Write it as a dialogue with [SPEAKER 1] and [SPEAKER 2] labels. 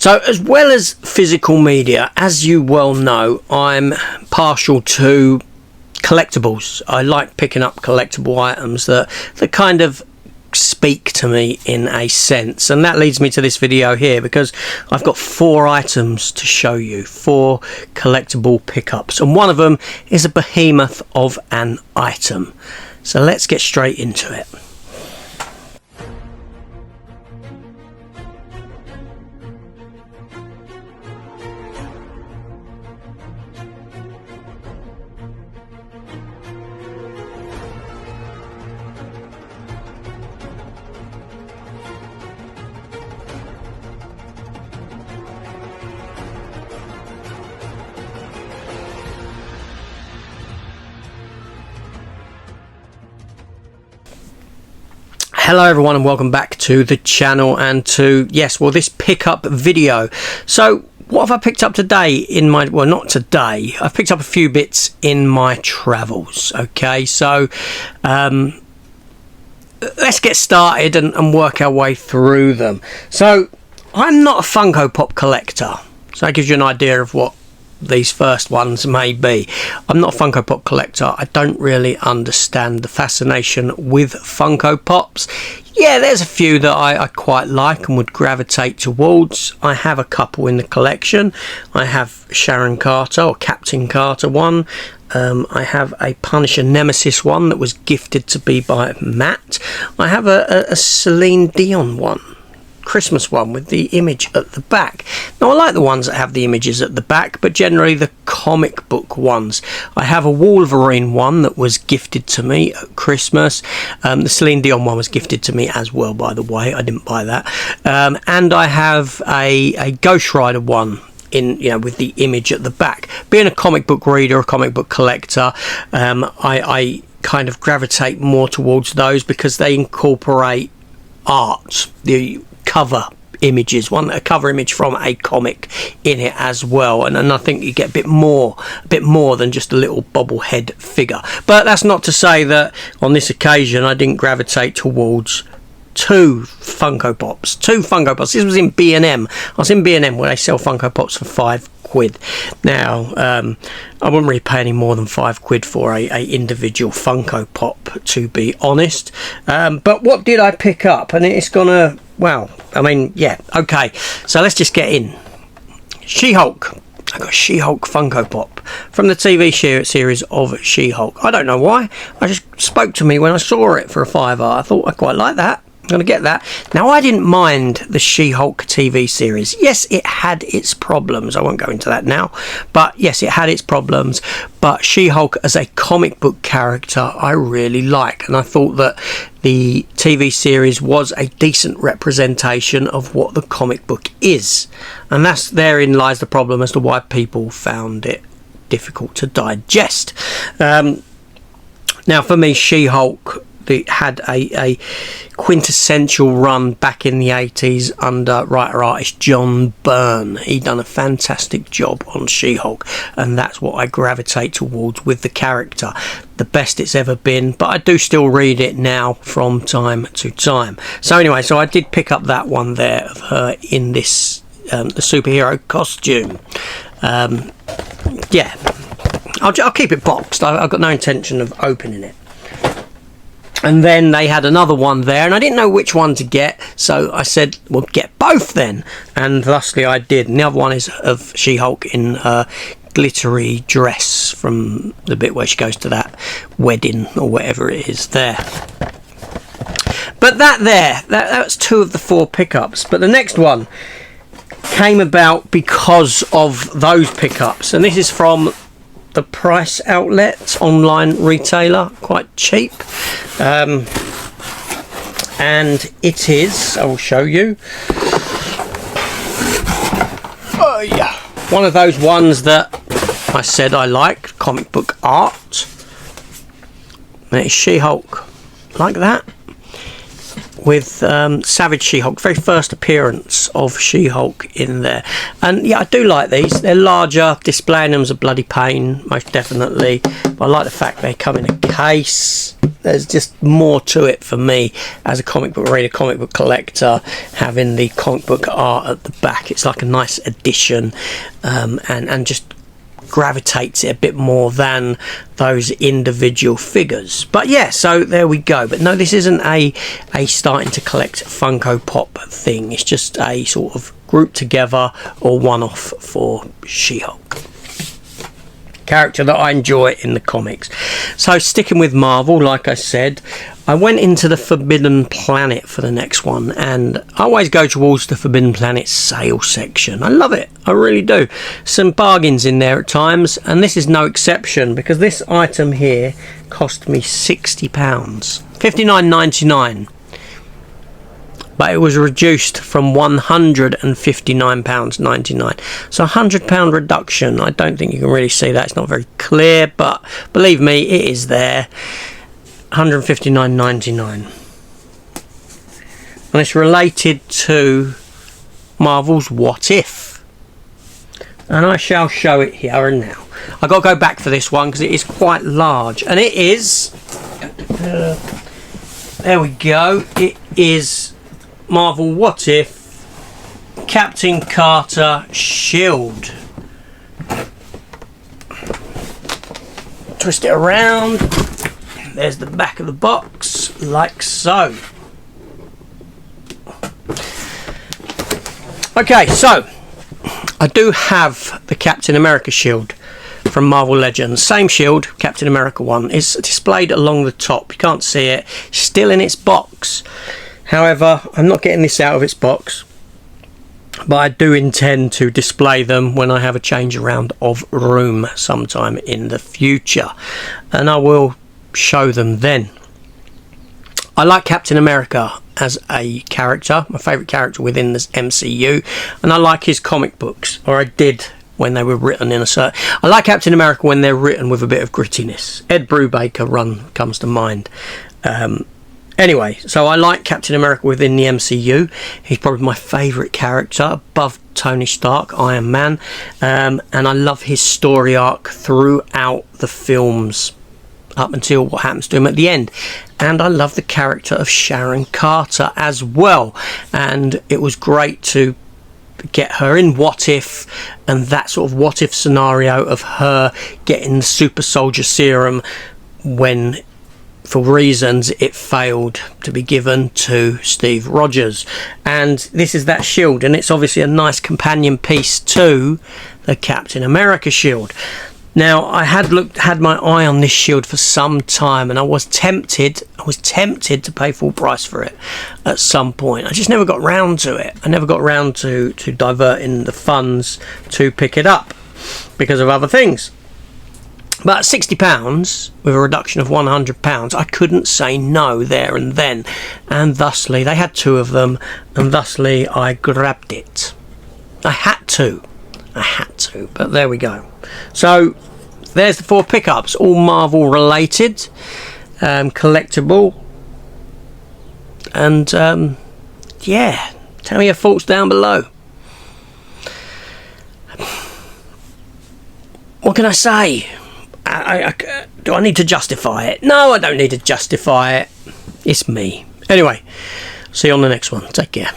[SPEAKER 1] So as well as physical media, as you well know, I'm partial to collectibles. I like picking up collectible items that kind of speak to me in a sense, and that leads me to this video here, because I've got 4 items to show you, 4 collectible pickups, and one of them is a behemoth of an item. So let's get straight into it. Hello everyone, and welcome back to the channel and to, yes, well, this pickup video. So what have I picked up today in my, well, not today, I've picked up a few bits in my travels. Okay, so let's get started and work our way through them. So I'm not a Funko Pop collector, so that gives you an idea of what these first ones may be. I'm not a Funko Pop collector. I don't really understand the fascination with Funko Pops. Yeah, there's a few that I quite like and would gravitate towards. I have a couple in the collection. I have Sharon Carter or Captain Carter one. I have a Punisher Nemesis one that was gifted to me by Matt. I have a Celine Dion one, Christmas one with the image at the back. Now I like the ones that have the images at the back, but generally the comic book ones. I have a Wolverine one that was gifted to me at Christmas. The Celine Dion one was gifted to me as well, by the way. I didn't buy that. And I have a Ghost Rider one in, you know, with the image at the back. Being a comic book reader, a comic book collector, I kind of gravitate more towards those because they incorporate art, the cover images, a cover image from a comic in it as well, and I think you get a bit more than just a little bobblehead figure. But that's not to say that on this occasion I didn't gravitate towards 2 Funko Pops. This was in B&M. I was in B&M where they sell Funko Pops for £5. Now I wouldn't really pay any more than £5 for a individual Funko Pop, to be honest. But what did I pick up? And it's gonna, well, I mean, yeah, okay, so let's just get in. She-Hulk. I got She-Hulk Funko Pop from the TV series of She-Hulk. I don't know why, I just spoke to me when I saw it for a £5. I thought I quite like that. I'm going to get that. Now, I didn't mind the She-Hulk TV series. Yes, it had its problems. I won't go into that now. But yes, it had its problems. But She-Hulk as a comic book character, I really like. And I thought that the TV series was a decent representation of what the comic book is. And therein lies the problem as to why people found it difficult to digest. Now, for me, She-Hulk, it had a quintessential run back in the 80s under writer-artist John Byrne. He done a fantastic job on She-Hulk, and that's what I gravitate towards with the character. The best it's ever been, but I do still read it now from time to time. So anyway, so I did pick up that one there of her in this the superhero costume. Yeah, I'll keep it boxed. I've got no intention of opening it. And then they had another one there, and I didn't know which one to get, so I said, well, get both then, and thusly I did. And the other one is of She-Hulk in her glittery dress from the bit where she goes to that wedding or whatever it is there. But that's 2 of the 4 pickups. But the next one came about because of those pickups, and this is from the Price Outlet online retailer, quite cheap, and it is, I will show you, oh yeah, one of those ones that I said I like, comic book art, and it's She-Hulk like that, with Savage She-Hulk, very first appearance of She-Hulk in there. And yeah, I do like these. They're larger. Displaying them's a bloody pain, most definitely. But I like the fact they come in a case. There's just more to it for me as a comic book reader, comic book collector, having the comic book art at the back. It's like a nice addition, and just gravitates it a bit more than those individual figures. But yeah, so there we go. But no, this isn't a starting to collect Funko Pop thing. It's just a sort of group together or one-off for She-Hulk, character that I enjoy in the comics. So sticking with Marvel, like I said, I went into the Forbidden Planet for the next one, and I always go towards the Forbidden Planet sale section. I love it, I really do. Some bargains in there at times, and this is no exception, because this item here cost me £60, £59.99. But it was reduced from £159.99. So £100 reduction. I don't think you can really see that. It's not very clear, but believe me, it is there. £159.99. And it's related to Marvel's What If. And I shall show it here and now. I've got to go back for this one because it is quite large. And it is... there we go. It is Marvel What If Captain Carter Shield. Twist it around. There's the back of the box, like so. Okay, so I do have the Captain America shield from Marvel Legends. Same shield, Captain America one. It's displayed along the top. You can't see it. Still in its box. However, I'm not getting this out of its box, but I do intend to display them when I have a change around of room sometime in the future, and I will show them then. I like Captain America as a character, my favourite character within this MCU, and I like his comic books, or I did when they were written in a certain... I like Captain America when they're written with a bit of grittiness. Ed Brubaker run comes to mind. Anyway, so I like Captain America within the MCU. He's probably my favourite character above Tony Stark, Iron Man, and I love his story arc throughout the films up until what happens to him at the end. And I love the character of Sharon Carter as well, and it was great to get her in What If, and that sort of what if scenario of her getting the super soldier serum when, for reasons, it failed to be given to Steve Rogers. And this is that shield, and it's obviously a nice companion piece to the Captain America shield. Now, I had my eye on this shield for some time, and I was tempted to pay full price for it at some point. I just never got round to it. I never got round to diverting the funds to pick it up because of other things. But £60 with a reduction of £100, I couldn't say no there and then, and thusly they had two of them, and thusly I grabbed it. I had to, but there we go. So there's the 4 pickups, all Marvel related, collectible, and yeah, tell me your thoughts down below. What can I say? Do I need to justify it? No, I don't need to justify it. It's me. Anyway, see you on the next one. Take care.